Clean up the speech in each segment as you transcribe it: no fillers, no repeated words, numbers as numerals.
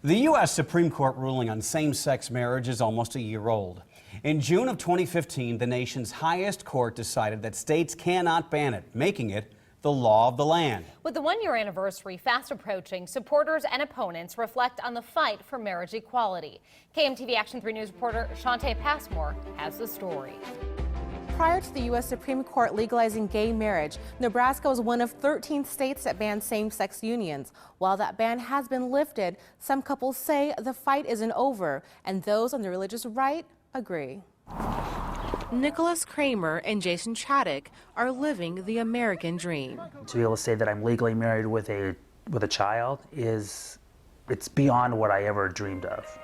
The U.S. Supreme Court ruling on same-sex marriage is almost a year old. In June of 2015, the nation's highest court decided that states cannot ban it, making it the law of the land. With the one-year anniversary fast approaching, supporters and opponents reflect on the fight for marriage equality. KMTV Action 3 News reporter Shantae Passmore has the story. Prior to the U.S. Supreme Court legalizing gay marriage, Nebraska was one of 13 states that banned same-sex unions. While that ban has been lifted, some couples say the fight isn't over, and those on the religious right agree. Nicholas Kramer and Jason Chaddick are living the American dream. To be able to say that I'm legally married with a child it's beyond what I ever dreamed of.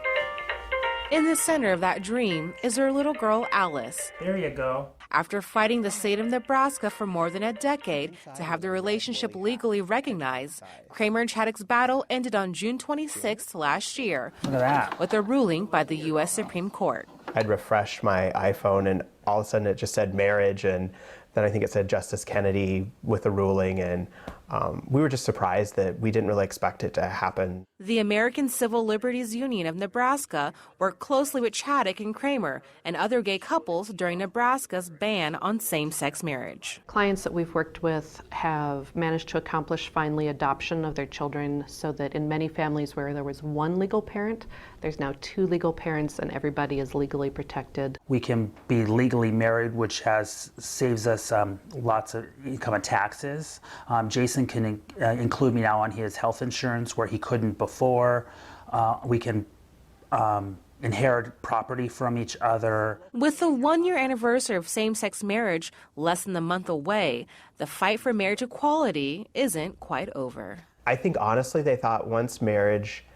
In the center of that dream is their little girl, Alice. There you go. After fighting the state of Nebraska for more than a decade to have their relationship legally recognized, Kramer and Chaddick's battle ended on June 26th last year. Look at that. With a ruling by the U.S. Supreme Court. I'd refreshed my iPhone and all of a sudden it just said marriage, and then I think it said Justice Kennedy with a ruling, and we were just surprised that we didn't really expect it to happen. The American Civil Liberties Union of Nebraska worked closely with Chaddick and Kramer and other gay couples during Nebraska's ban on same-sex marriage. Clients that we've worked with have managed to accomplish finally adoption of their children, so that in many families where there was one legal parent, there's now two legal parents and everybody is legally protected. We can be legally married, which saves us lots of income and taxes. Jason can include me now on his health insurance where he couldn't before. We can inherit property from each other. With the one-year anniversary of same-sex marriage less than a month away, the fight for marriage equality isn't quite over. I think honestly they thought once marriage,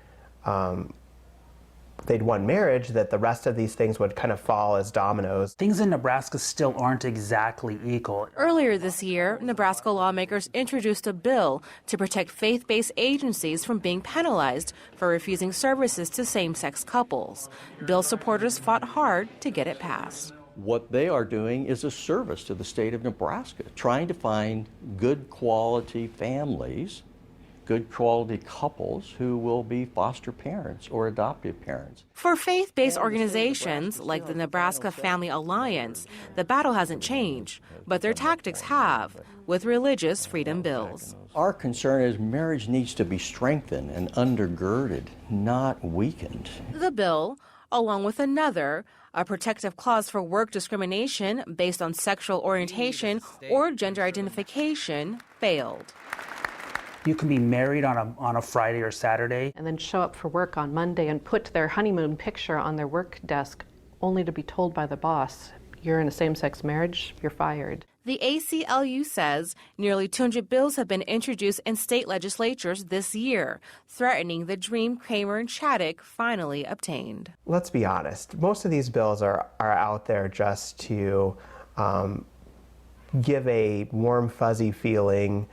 they'd won marriage, that the rest of these things would kind of fall as dominoes. Things in Nebraska still aren't exactly equal. Earlier this year, Nebraska lawmakers introduced a bill to protect faith-based agencies from being penalized for refusing services to same-sex couples. Bill supporters fought hard to get it passed. What they are doing is a service to the state of Nebraska, trying to find good quality families, good quality couples who will be foster parents or adoptive parents. For faith-based organizations like the Nebraska Family Alliance, the battle hasn't changed, but their tactics have, with religious freedom bills. Our concern is marriage needs to be strengthened and undergirded, not weakened. The bill, along with another, a protective clause for work discrimination based on sexual orientation or gender identification, failed. You can be married on a Friday or Saturday. And then show up for work on Monday and put their honeymoon picture on their work desk, only to be told by the boss, you're in a same-sex marriage, you're fired. The ACLU says nearly 200 bills have been introduced in state legislatures this year, threatening the dream Kramer and Chaddick finally obtained. Let's be honest, most of these bills are out there just to give a warm, fuzzy feeling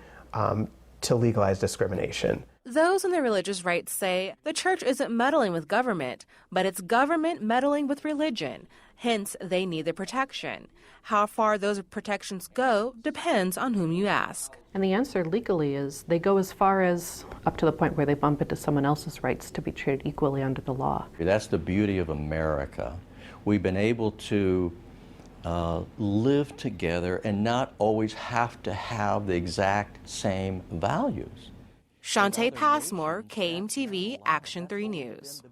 to legalize discrimination. Those on the religious right say the church isn't meddling with government, but it's government meddling with religion. Hence, they need the protection. How far those protections go depends on whom you ask. And the answer legally is they go as far as up to the point where they bump into someone else's rights to be treated equally under the law. That's the beauty of America. We've been able to live together and not always have to have the exact same values. Shantae Passmore, KMTV Action 3 News.